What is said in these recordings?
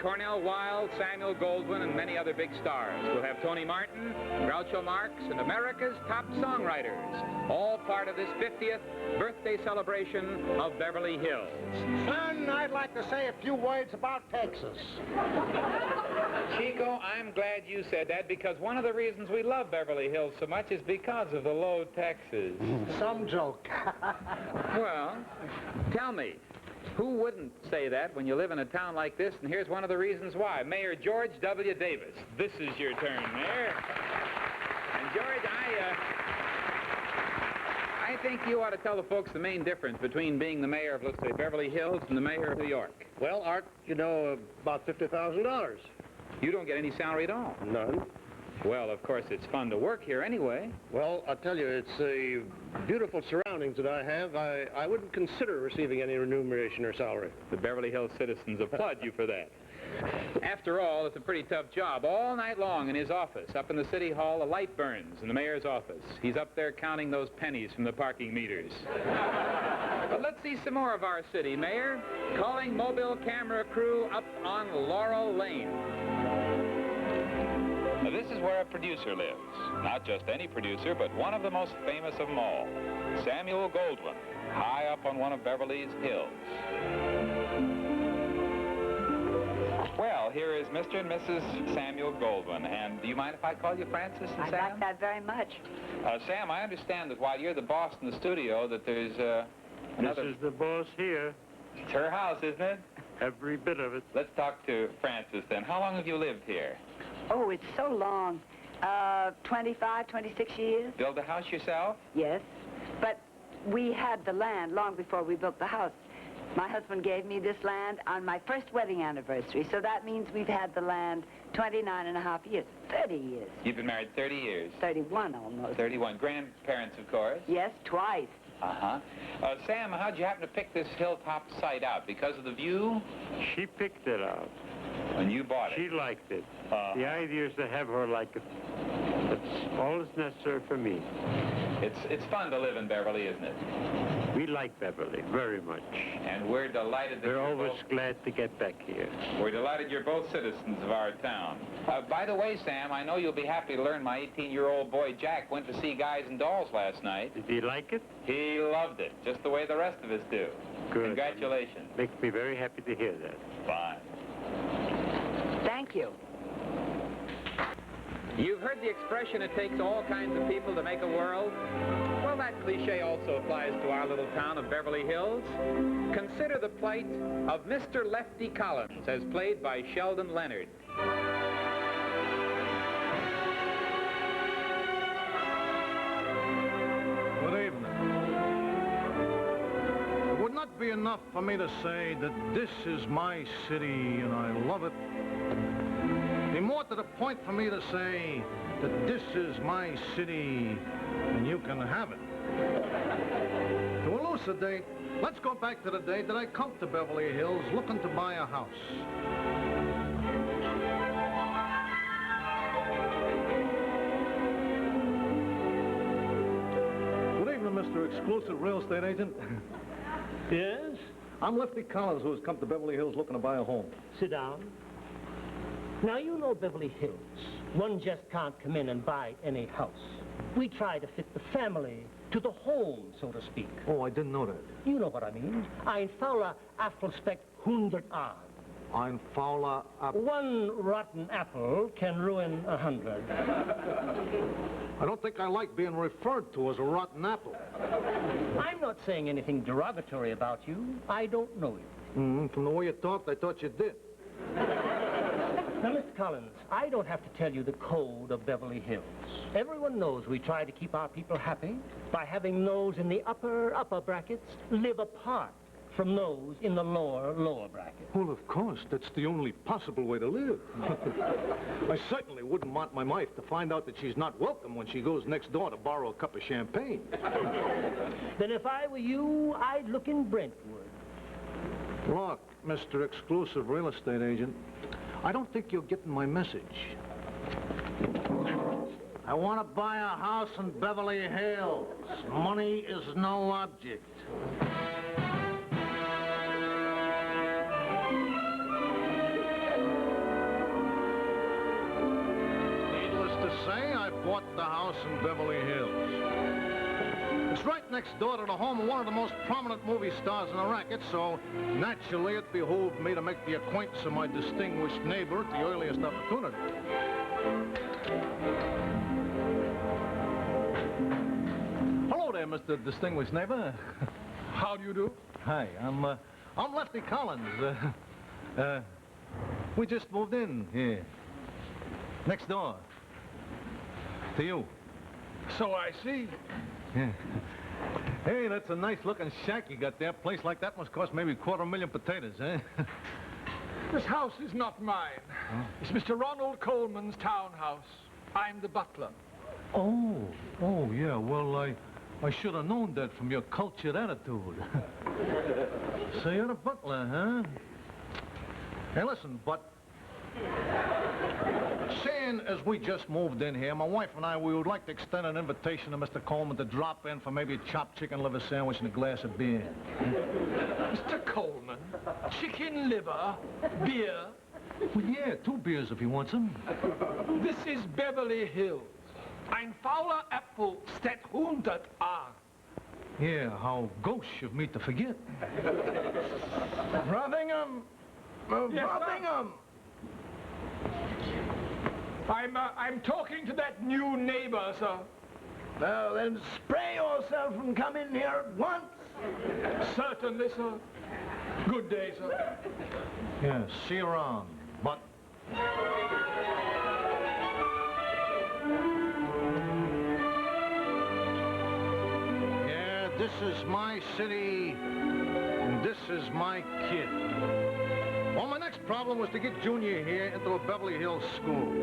Cornell Wilde, Samuel Goldwyn, and many other big stars. We'll have Tony Martin, Groucho Marx, and America's top songwriters, all part of this 50th birthday celebration of Beverly Hills. Son, I'd like to say a few words about Texas. Chico, I'm glad you said that, because one of the reasons we love Beverly Hills so much is because of the low taxes. Some joke. Well, tell me, who wouldn't say that when you live in a town like this? And here's one of the reasons why. Mayor George W. Davis. This is your turn, Mayor. And George, I think you ought to tell the folks the main difference between being the mayor of, let's say, Beverly Hills and the mayor of New York. Well, Art, you know, about $50,000. You don't get any salary at all. None. Well, of course, it's fun to work here anyway. Well, I'll tell you, it's the beautiful surroundings that I have. I wouldn't consider receiving any remuneration or salary. The Beverly Hills citizens applaud you for that. After all, it's a pretty tough job. All night long in his office, up in the city hall, a light burns in the mayor's office. He's up there counting those pennies from the parking meters. But let's see some more of our city, Mayor. Calling mobile camera crew up on Laurel Lane. Now, this is where a producer lives. Not just any producer, but one of the most famous of them all. Samuel Goldwyn, high up on one of Beverly's hills. Well, here is Mr. and Mrs. Samuel Goldwyn. And do you mind if I call you Francis and I'd Sam? like that very much. Sam, I understand that while you're the boss in the studio, that there's another... This is the boss here. It's her house, isn't it? Every bit of it. Let's talk to Francis then. How long have you lived here? Oh, it's so long. 25, 26 years. Build the house yourself? Yes. But we had the land long before we built the house. My husband gave me this land on my first wedding anniversary, so that means we've had the land 29 and a half years, 30 years. You've been married 30 years. 31 almost. 31. Grandparents, of course? Yes, twice. Uh-huh. Sam, how'd you happen to pick this hilltop site out? Because of the view? She picked it out. When you bought it? She liked it. The idea is to have her like it. That's all that's necessary for me. It's fun to live in Beverly, isn't it? We like Beverly very much. And we're delighted that We're always glad to get back here. We're delighted you're both citizens of our town. By the way, Sam, I know you'll be happy to learn my 18-year-old boy Jack went to see Guys and Dolls last night. Did he like it? He loved it, just the way the rest of us do. Good. Congratulations. Makes me very happy to hear that. Fine. Thank you. You've heard the expression, it takes all kinds of people to make a world? Well, that cliche also applies to our little town of Beverly Hills. Consider the plight of Mr. Lefty Collins, as played by Sheldon Leonard. Good evening. It would not be enough for me to say that this is my city and I love it. Be more to the point for me to say that this is my city and you can have it. To elucidate, let's go back to the day that I come to Beverly Hills looking to buy a house. Good evening, Mr. Exclusive Real Estate Agent. Yes? I'm Lefty Collins, who has come to Beverly Hills looking to buy a home. Sit down. Now, you know Beverly Hills. One just can't come in and buy any house. We try to fit the family to the home, so to speak. Oh, I didn't know that. You know what I mean. Ein fauler Apfel speckt 100 an. Ein fauler Apfel. One rotten apple can ruin 100. I don't think I like being referred to as a rotten apple. I'm not saying anything derogatory about you. I don't know you. From the way you talked, I thought you did. Now, Mr. Collins, I don't have to tell you the code of Beverly Hills. Everyone knows we try to keep our people happy by having those in the upper brackets live apart from those in the lower brackets. Well, of course, that's the only possible way to live. I certainly wouldn't want my wife to find out that she's not welcome when she goes next door to borrow a cup of champagne. Then if I were you, I'd look in Brentwood. Look, Mr. Exclusive Real Estate Agent, I don't think you're getting my message. I want to buy a house in Beverly Hills. Money is no object. bought the house in Beverly Hills. It's right next door to the home of one of the most prominent movie stars in the racket, so naturally it behooved me to make the acquaintance of my distinguished neighbor at the earliest opportunity. Hello there, Mr. Distinguished Neighbor. How do you do? Hi, I'm Lefty Collins. We just moved in here. Next door. To you. So I see. Yeah. Hey, that's a nice-looking shack you got there. A place like that must cost maybe $250,000 potatoes, eh? This house is not mine. Huh? It's Mr. Ronald Coleman's townhouse. I'm the butler. Oh, yeah, well, I should have known that from your cultured attitude. So you're the butler, huh? Hey, listen, but seeing as we just moved in here, my wife and I, we would like to extend an invitation to Mr. Coleman to drop in for maybe a chopped chicken liver sandwich and a glass of beer. Mr. Coleman, chicken liver, beer. Well, yeah, 2 beers if you want some. This is Beverly Hills. Ein fauler Apfel steht 100 Jahre. Yeah, how gauche of me to forget. Rothingham. Rothingham. I'm talking to that new neighbor, sir. Well, then spray yourself and come in here at once. Certainly, sir. Good day, sir. Yeah, see you around, but... Yeah, this is my city, and this is my kid. Well, my next problem was to get Junior here into a Beverly Hills school.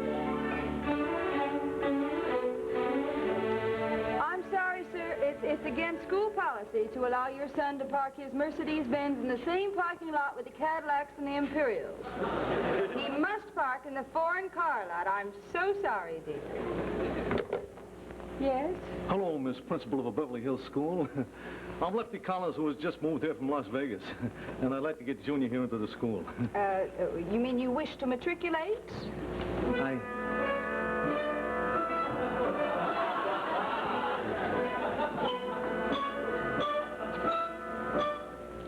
I'm sorry, sir. It's against school policy to allow your son to park his Mercedes-Benz in the same parking lot with the Cadillacs and the Imperials. He must park in the foreign car lot. I'm so sorry, dear. Yes? Hello, Miss Principal of a Beverly Hills school. I'm Lefty Collins, who has just moved here from Las Vegas, and I'd like to get Junior here into the school. You mean you wish to matriculate?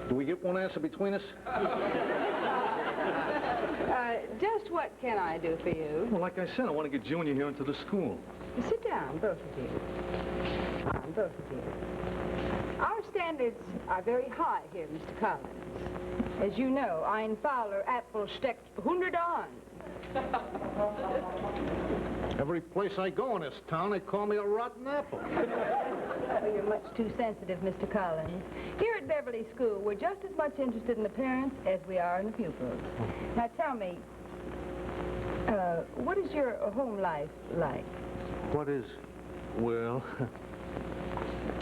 Do we get one answer between us? Just what can I do for you? Well, like I said, I want to get Junior here into the school. Sit down, both of you. Both of you. Our standards are very high here, Mr. Collins. As you know, ein fauler Apfel steckt 100 Jahre. Every place I go in this town, they call me a rotten apple. Oh, you're much too sensitive, Mr. Collins. Here at Beverly School, we're just as much interested in the parents as we are in the pupils. Now, tell me, what is your home life like? What is, well,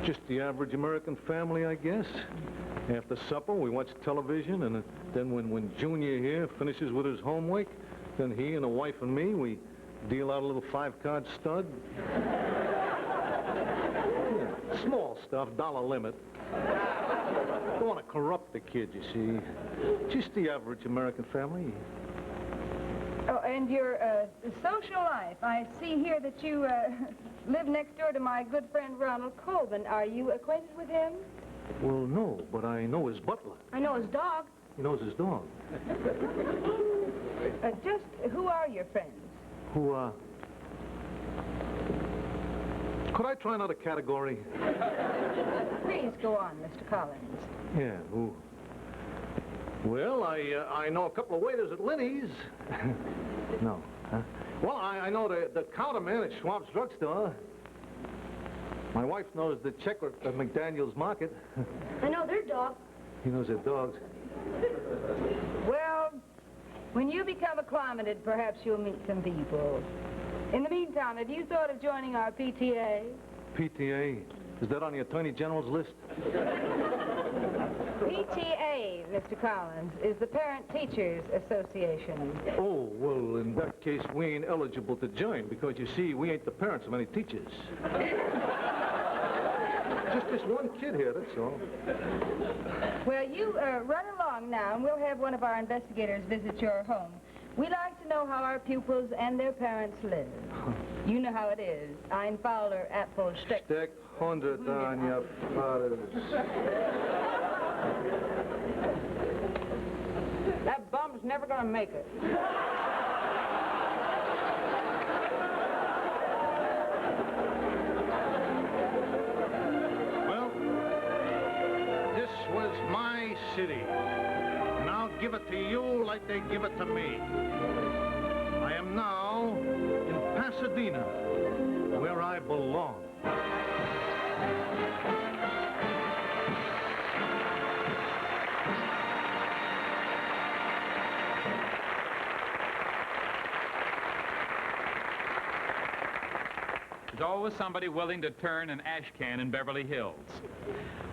just the average American family, I guess. After supper, we watch television, and then when Junior here finishes with his homework, then he and the wife and me, we deal out a little 5-card stud. Yeah, small stuff, dollar limit. Don't want to corrupt the kid, you see. Just the average American family. Oh, and your social life. I see here that you live next door to my good friend Ronald Goldwyn. Are you acquainted with him? Well, no, but I know his butler. I know his dog. He knows his dog. Just who are your friends? Who, could I try another category? Please go on, Mr. Collins. Yeah, who? Well, I know a couple of waiters at Lenny's. No, huh? Well, I know the counterman at Schwab's drugstore. My wife knows the checker at McDaniel's Market. I know their dog. He knows their dogs. Well, when you become acclimated, perhaps you'll meet some people. In the meantime, have you thought of joining our PTA? PTA? Is that on the Attorney General's list? PTA, Mr. Collins, is the Parent Teachers Association. Oh, well, in that case, we ain't eligible to join because, you see, we ain't the parents of any teachers. Just this one kid here, that's all. Well, you run along now, and we'll have one of our investigators visit your home. We like to know how our pupils and their parents live. You know how it is. Ein Fowler, Apfel, Steck. Steck 100 on your fathers. That bum's never gonna make it. Well, this was my city, and I'll give it to you like they give it to me. I am now in Pasadena, where I belong. There's always somebody willing to turn an ash can in Beverly Hills.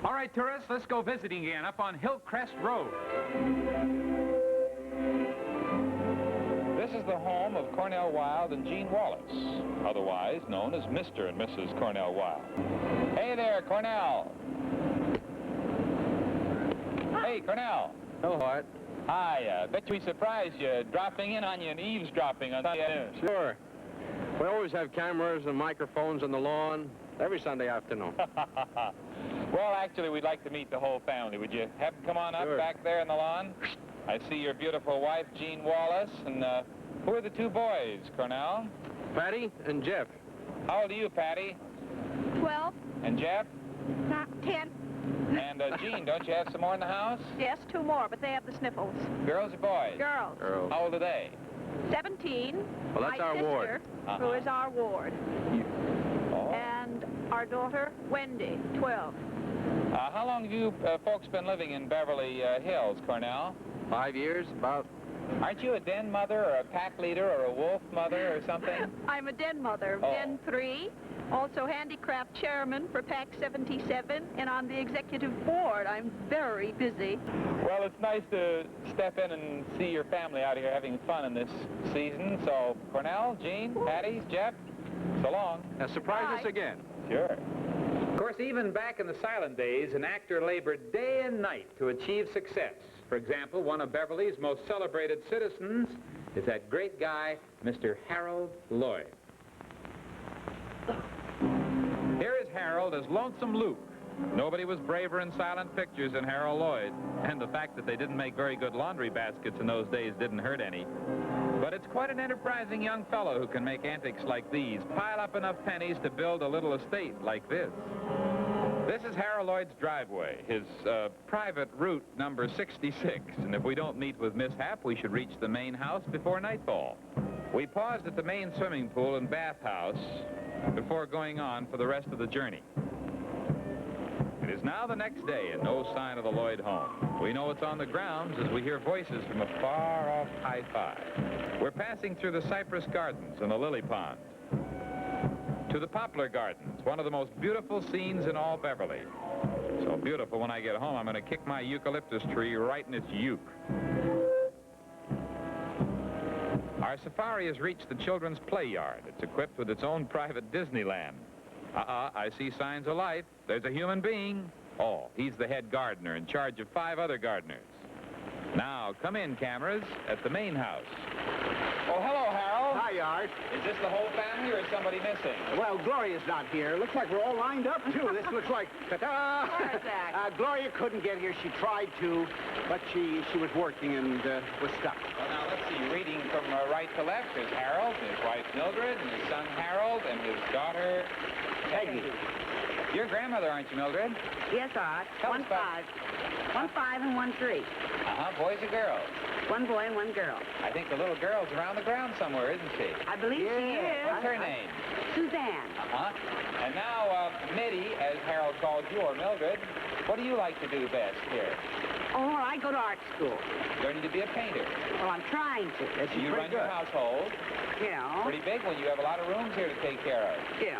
All right, tourists, let's go visiting again up on Hillcrest Road. This is the home of Cornell Wilde and Jean Wallace, otherwise known as Mr. and Mrs. Cornell Wilde. Hey there, Cornell. Hey, Cornell. Hello, Art. Hi, bet we surprised you dropping in on you and eavesdropping on Sunday afternoon. Sure. We always have cameras and microphones on the lawn every Sunday afternoon. Well, actually, we'd like to meet the whole family. Would you have them come on up Sure. back there in the lawn? I see your beautiful wife, Jean Wallace, and who are the two boys, Cornell? Patty and Jeff. How old are you, Patty? 12, And Jeff? 10. And Jean, don't you have some more in the house? Yes, 2 more, but they have the sniffles. Girls or boys? Girls. Girls. How old are they? 17. Well, that's my our sister, ward. who is our ward. Oh. And our daughter, Wendy, 12. How long have you folks been living in Beverly Hills, Cornell? 5 years, about. Aren't you a den mother or a pack leader or a wolf mother or something? I'm a den mother, Oh. Den 3, also handicraft chairman for Pack 77, and on the executive board. I'm very busy. Well, it's nice to step in and see your family out here having fun in this season. So, Cornell, Jean, Patty, Jeff, so long. Surprise us Bye. again. Sure. Of course, even back in the silent days, an actor labored day and night to achieve success. For example, one of Beverly's most celebrated citizens is that great guy, Mr. Harold Lloyd. Here is Harold as Lonesome Luke. Nobody was braver in silent pictures than Harold Lloyd, and the fact that they didn't make very good laundry baskets in those days didn't hurt any. But it's quite an enterprising young fellow who can make antics like these, pile up enough pennies to build a little estate like this. This is Harold Lloyd's driveway, his private route number 66, and if we don't meet with mishap, we should reach the main house before nightfall. We paused at the main swimming pool and bathhouse before going on for the rest of the journey. It is now the next day and no sign of the Lloyd home. We know it's on the grounds as we hear voices from a far-off high-five. We're passing through the cypress gardens and the lily pond to the poplar gardens, one of the most beautiful scenes in all Beverly. So beautiful when I get home, I'm going to kick my eucalyptus tree right in its uke. Our safari has reached the children's play yard. It's equipped with its own private Disneyland. I see signs of life. There's a human being. Oh, he's the head gardener in charge of 5 other gardeners. Now, come in, cameras, at the main house. Oh, hello, Harold. Hi, Art. Is this the whole family or is somebody missing? Well, Gloria's not here. Looks like we're all lined up, too. This looks like... Ta-da! Where's that? Gloria couldn't get here. She tried to, but she was working and was stuck. Well, now, let's see. Reading from right to left, there's Harold, and his wife Mildred, and his son Harold, and his daughter Peggy. Your grandmother, aren't you, Mildred? Yes, Art. Tell us 1 about- 5. 1 5 and 1 3. Boys or girls? 1 boy and 1 girl. I think the little girl's around the ground somewhere, isn't she? I believe she is. What's her name? Suzanne. And now, Mitty, as Harold called you, or Mildred, what do you like to do best here? Oh, I go to art school. Learning to be a painter. Well, I'm trying to. So you run your household. Yeah. Pretty big one. You have a lot of rooms here to take care of. Yeah.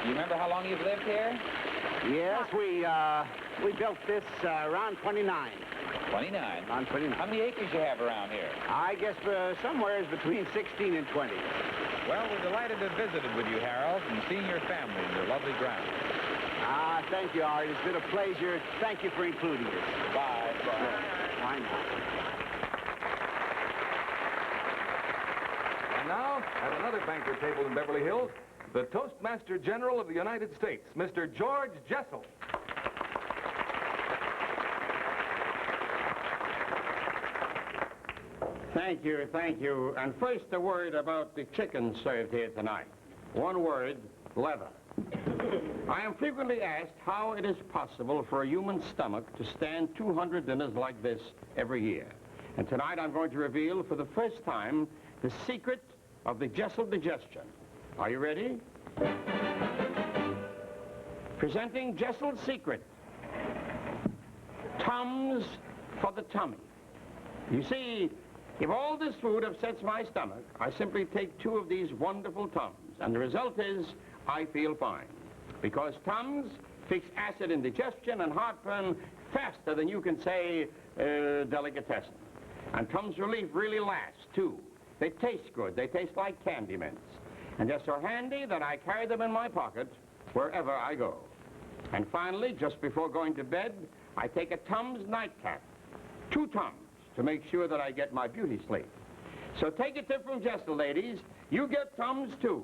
You remember how long you've lived here? Yes, we built this around 29. 29. Around 29. How many acres you have around here? I guess somewhere is between 16 and 20. Well, we're delighted to have visited with you, Harold, and seeing your family and your lovely grounds. Thank you, Art. It's been a pleasure. Thank you for including us. Bye. Bye now. And now, at another banquet table in Beverly Hills, the Toastmaster General of the United States, Mr. George Jessel. Thank you, thank you. And first, a word about the chicken served here tonight. One word, leather. I am frequently asked how it is possible for a human stomach to stand 200 dinners like this every year. And tonight I'm going to reveal for the first time the secret of the Jessel digestion. Are you ready? Presenting Jessel's secret. Tums for the tummy. You see, if all this food upsets my stomach, I simply take 2 of these wonderful Tums, and the result is I feel fine. Because Tums fix acid indigestion and heartburn faster than you can say delicatessen. And Tums Relief really lasts, too. They taste good. They taste like candy mints. And they're so handy that I carry them in my pocket wherever I go. And finally, just before going to bed, I take a Tums nightcap. 2 Tums to make sure that I get my beauty sleep. So take a tip from Jessel, ladies. You get Tums, too.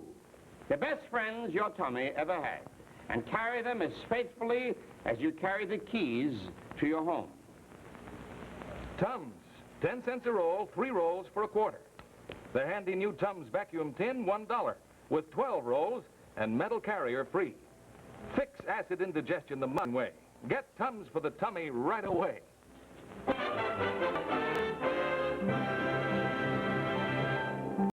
The best friends your tummy ever had. And carry them as faithfully as you carry the keys to your home. Tums, 10 cents a roll, 3 rolls for a quarter. The handy new Tums vacuum tin, $1, with 12 rolls and metal carrier free. Fix acid indigestion the modern way. Get Tums for the tummy right away.